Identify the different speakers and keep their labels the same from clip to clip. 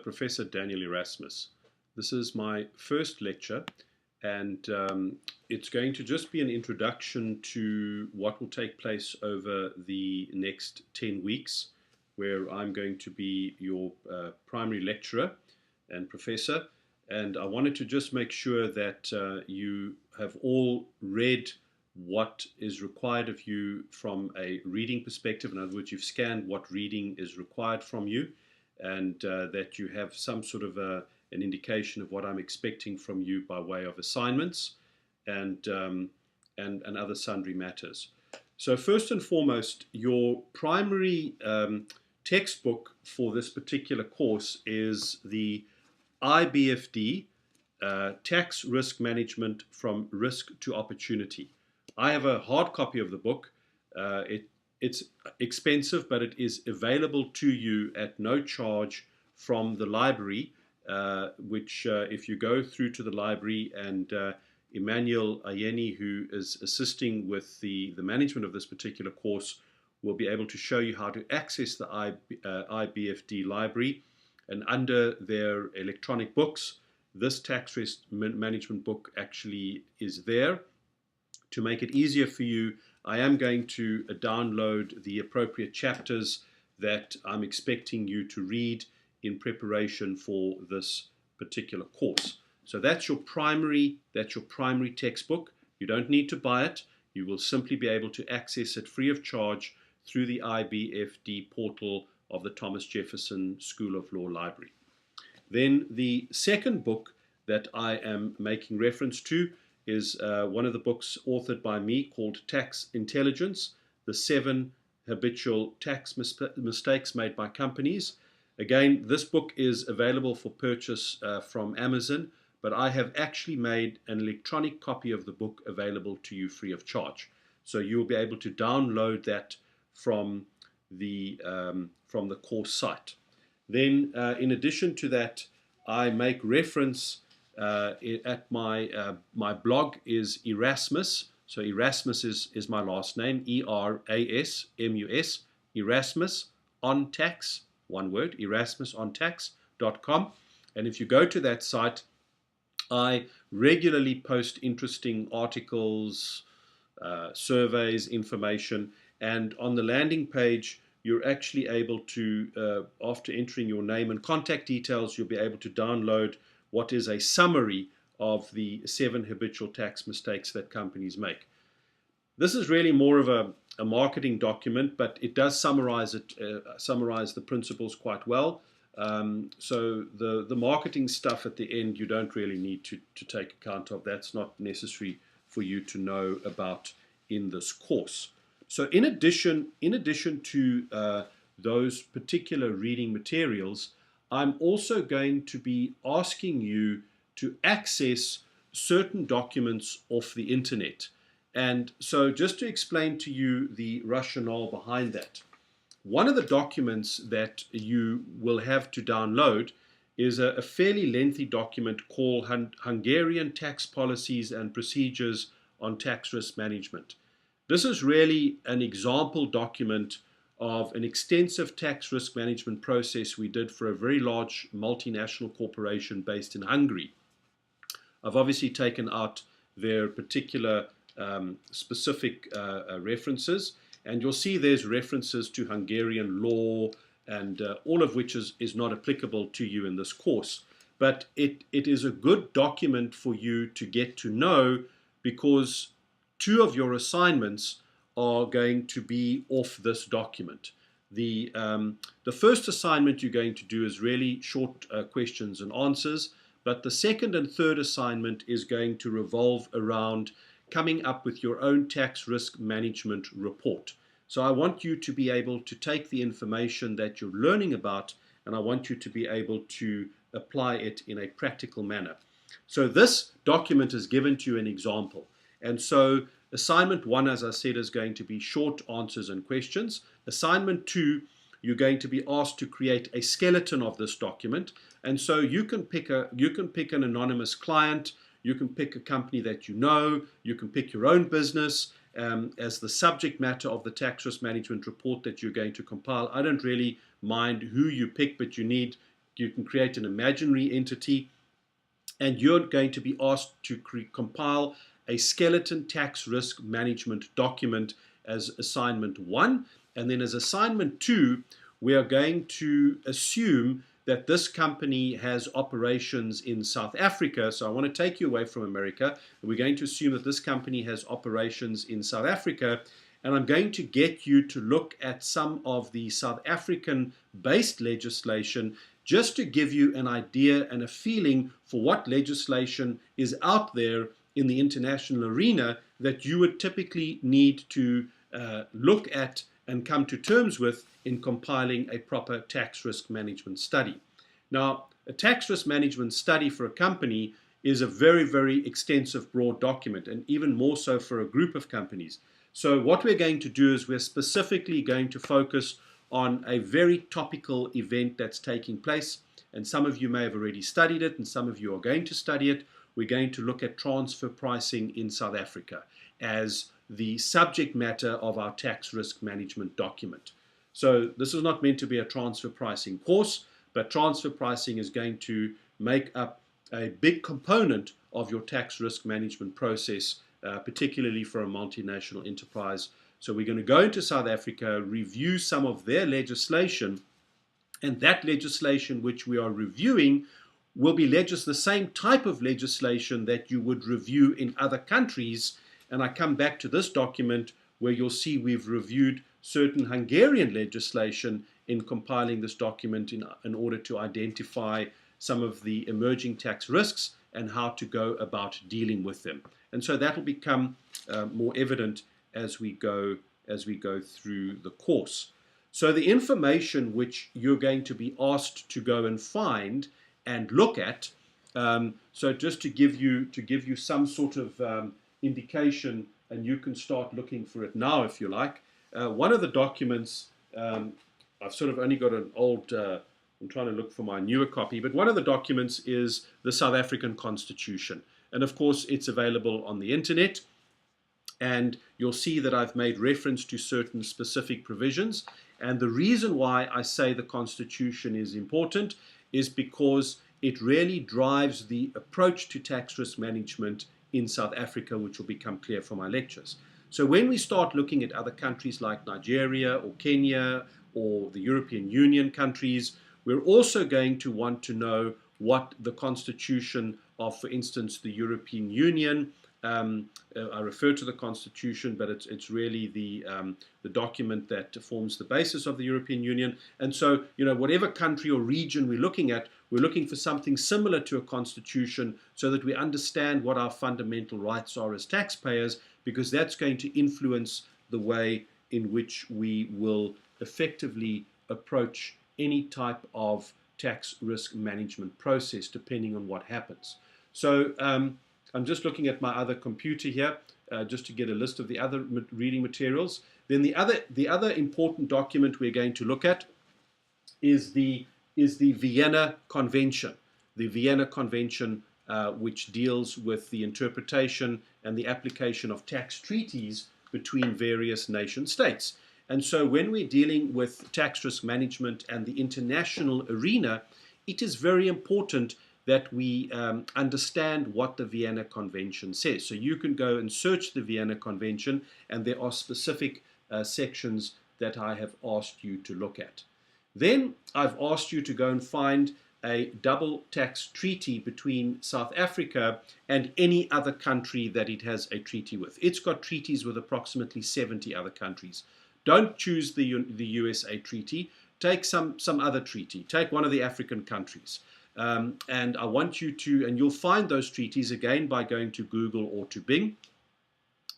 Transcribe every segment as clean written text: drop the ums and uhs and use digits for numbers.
Speaker 1: Professor Daniel Erasmus. This is my first lecture, and it's going to just be an introduction to what will take place over the next 10 weeks, where I'm going to be your primary lecturer and professor. And I wanted to just make sure that you have all read what is required of you from a reading perspective. In other words, you've scanned what reading is required from you, and that you have some sort of an indication of what I'm expecting from you by way of assignments and other sundry matters. So first and foremost, your primary textbook for this particular course is the IBFD, Tax Risk Management from Risk to Opportunity. I have a hard copy of the book. It's expensive, but it is available to you at no charge from the library, which if you go through to the library, and Emmanuel Ayeni, who is assisting with the management of this particular course, will be able to show you how to access the IBFD library. And under their electronic books, this tax risk management book actually is there. To make it easier for you, I am going to download the appropriate chapters that I'm expecting you to read in preparation for this particular course. So that's your primary textbook. You don't need to buy it. You will simply be able to access it free of charge through the IBFD portal of the Thomas Jefferson School of Law Library. Then the second book that I am making reference to is one of the books authored by me called Tax Intelligence, the 7 Habitual Tax Mistakes Made by Companies. Again, this book is available for purchase from Amazon, but I have actually made an electronic copy of the book available to you free of charge. So you'll be able to download that from the course site. Then, in addition to that, I make reference at my blog is Erasmus. So Erasmus is my last name, E-R-A-S-M-U-S, Erasmus on tax, one word, erasmusontax.com. And if you go to that site, I regularly post interesting articles, surveys, information, and on the landing page, you're actually able to, after entering your name and contact details, you'll be able to download what is a summary of the 7 habitual tax mistakes that companies make. This is really more of a marketing document, but it does summarize the principles quite well. So the marketing stuff at the end, you don't really need to take account of. That's not necessary for you to know about in this course. So in addition to those particular reading materials, I'm also going to be asking you to access certain documents off the internet. And so just to explain to you the rationale behind that, one of the documents that you will have to download is a fairly lengthy document called Hungarian Tax Policies and Procedures on Tax Risk Management. This is really an example document of an extensive tax risk management process we did for a very large multinational corporation based in Hungary. I've obviously taken out their particular specific references, and you'll see there's references to Hungarian law, and all of which is not applicable to you in this course. But it is a good document for you to get to know, because 2 of your assignments are going to be off this document. The first assignment you're going to do is really short questions and answers, but the second and third assignment is going to revolve around coming up with your own tax risk management report. So I want you to be able to take the information that you're learning about, and I want you to be able to apply it in a practical manner. So this document is given to you an example. And so assignment 1, as I said, is going to be short answers and questions. Assignment 2, you're going to be asked to create a skeleton of this document. And so you can pick an anonymous client, you can pick a company that you know, you can pick your own business as the subject matter of the tax risk management report that you're going to compile. I don't really mind who you pick, but you need you can create an imaginary entity, and you're going to be asked to compile a skeleton tax risk management document as assignment 1. And then as assignment 2, we are going to assume that this company has operations in South Africa. So I want to take you away from America. And we're going to assume that this company has operations in South Africa. And I'm going to get you to look at some of the South African-based legislation just to give you an idea and a feeling for what legislation is out there in the international arena that you would typically need to look at and come to terms with in compiling a proper tax risk management study. Now, a tax risk management study for a company is a very, very extensive, broad document, and even more so for a group of companies. So what we're going to do is we're specifically going to focus on a very topical event that's taking place, and some of you may have already studied it, and some of you are going to study it. We're going to look at transfer pricing in South Africa as the subject matter of our tax risk management document. So this is not meant to be a transfer pricing course, but transfer pricing is going to make up a big component of your tax risk management process, particularly for a multinational enterprise. So we're going to go into South Africa, review some of their legislation, and that legislation which we are reviewing will be the same type of legislation that you would review in other countries. And I come back to this document where you'll see we've reviewed certain Hungarian legislation in compiling this document in order to identify some of the emerging tax risks and how to go about dealing with them. And so that will become more evident as we go through the course. So the information which you're going to be asked to go and find and look at, so just to give you some sort of indication, and you can start looking for it now if you like. One of the documents, I've sort of only got an old, I'm trying to look for my newer copy, but one of the documents is the South African Constitution. And of course, it's available on the internet. And you'll see that I've made reference to certain specific provisions. And the reason why I say the Constitution is important is because it really drives the approach to tax risk management in South Africa, which will become clear from my lectures. So when we start looking at other countries like Nigeria or Kenya or the European Union countries, we're also going to want to know what the constitution of, for instance, the European Union, I refer to the Constitution, but it's really the document that forms the basis of the European Union. And so, whatever country or region we're looking at, we're looking for something similar to a constitution so that we understand what our fundamental rights are as taxpayers, because that's going to influence the way in which we will effectively approach any type of tax risk management process, depending on what happens. So, I'm just looking at my other computer here, just to get a list of the other reading materials. Then the other important document we're going to look at is the Vienna Convention. The Vienna Convention, which deals with the interpretation and the application of tax treaties between various nation states. And so when we're dealing with tax risk management and the international arena, it is very important that we understand what the Vienna Convention says. So you can go and search the Vienna Convention, and there are specific sections that I have asked you to look at. Then I've asked you to go and find a double tax treaty between South Africa and any other country that it has a treaty with. It's got treaties with approximately 70 other countries. Don't choose the USA treaty. Take some other treaty. Take one of the African countries. And I want you to, and you'll find those treaties again by going to Google or to Bing.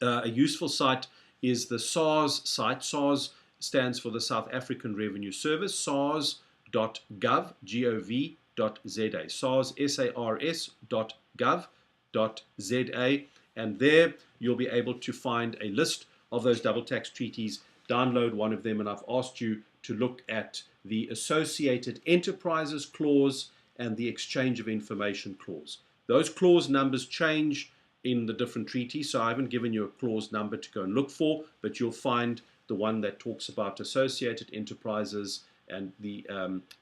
Speaker 1: A useful site is the SARS site. SARS stands for the South African Revenue Service, sars.gov, G-O-V.za, SARS, SARS.gov.za, and there you'll be able to find a list of those double tax treaties. Download one of them, and I've asked you to look at the Associated Enterprises Clause and the Exchange of Information Clause. Those clause numbers change in the different treaties, so I haven't given you a clause number to go and look for, but you'll find the one that talks about associated enterprises and the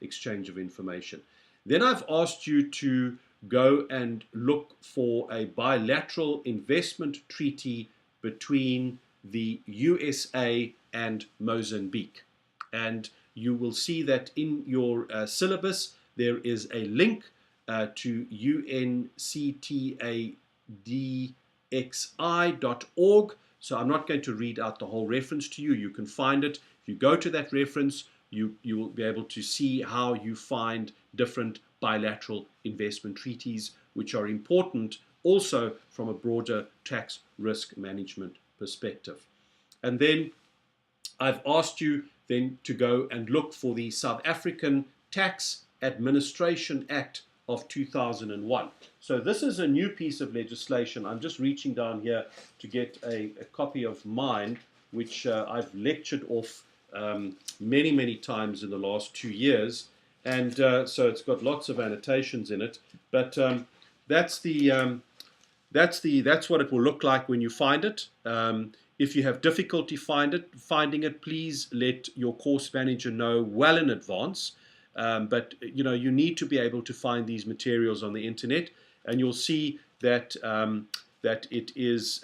Speaker 1: exchange of information. Then I've asked you to go and look for a bilateral investment treaty between the USA and Mozambique. And you will see that in your syllabus there is a link to unctadxi.org. So I'm not going to read out the whole reference to you. You can find it. If you go to that reference, you will be able to see how you find different bilateral investment treaties, which are important also from a broader tax risk management perspective. And then I've asked you then to go and look for the South African Tax Administration Act of 2001. So this is a new piece of legislation. I'm just reaching down here to get a copy of mine, which I've lectured off many times in the last 2 years. And so it's got lots of annotations in it. But that's what it will look like when you find it. If you have difficulty finding it, please let your course manager know well in advance. But you need to be able to find these materials on the internet, and you'll see that that it is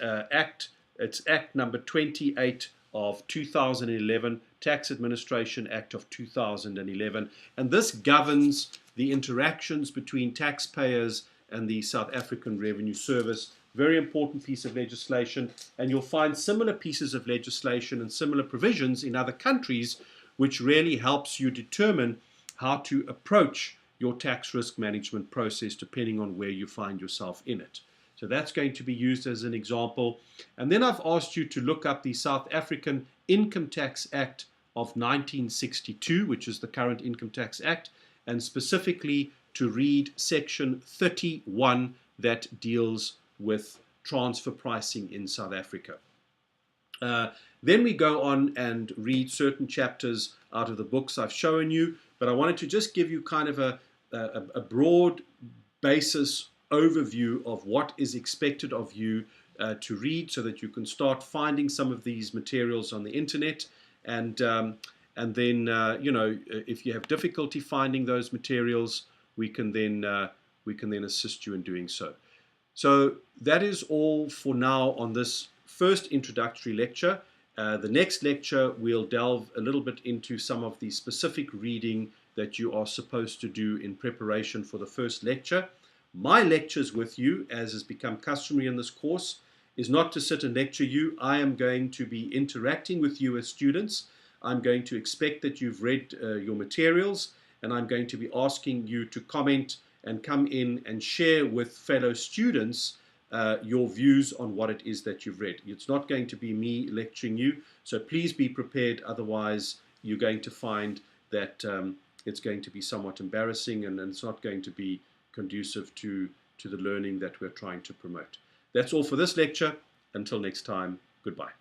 Speaker 1: it's Act number 28 of 2011, Tax Administration Act of 2011, and this governs the interactions between taxpayers and the South African Revenue Service. Very important piece of legislation, and you'll find similar pieces of legislation and similar provisions in other countries, which really helps you determine how to approach your tax risk management process depending on where you find yourself in it. So that's going to be used as an example. And then I've asked you to look up the South African Income Tax Act of 1962, which is the current Income Tax Act, and specifically to read section 31 that deals with transfer pricing in South Africa. Then we go on and read certain chapters out of the books I've shown you, but I wanted to just give you kind of a broad basis overview of what is expected of you to read, so that you can start finding some of these materials on the internet, and then if you have difficulty finding those materials, we can then assist you in doing so. So that is all for now on this first introductory lecture. The next lecture we'll delve a little bit into some of the specific reading that you are supposed to do in preparation for the first lecture. My lectures with you, as has become customary in this course, is not to sit and lecture you. I am going to be interacting with you as students. I'm going to expect that you've read your materials, and I'm going to be asking you to comment and come in and share with fellow students your views on what it is that you've read. It's not going to be me lecturing you, so please be prepared. Otherwise, you're going to find that it's going to be somewhat embarrassing, and it's not going to be conducive to the learning that we're trying to promote. That's all for this lecture. Until next time, goodbye.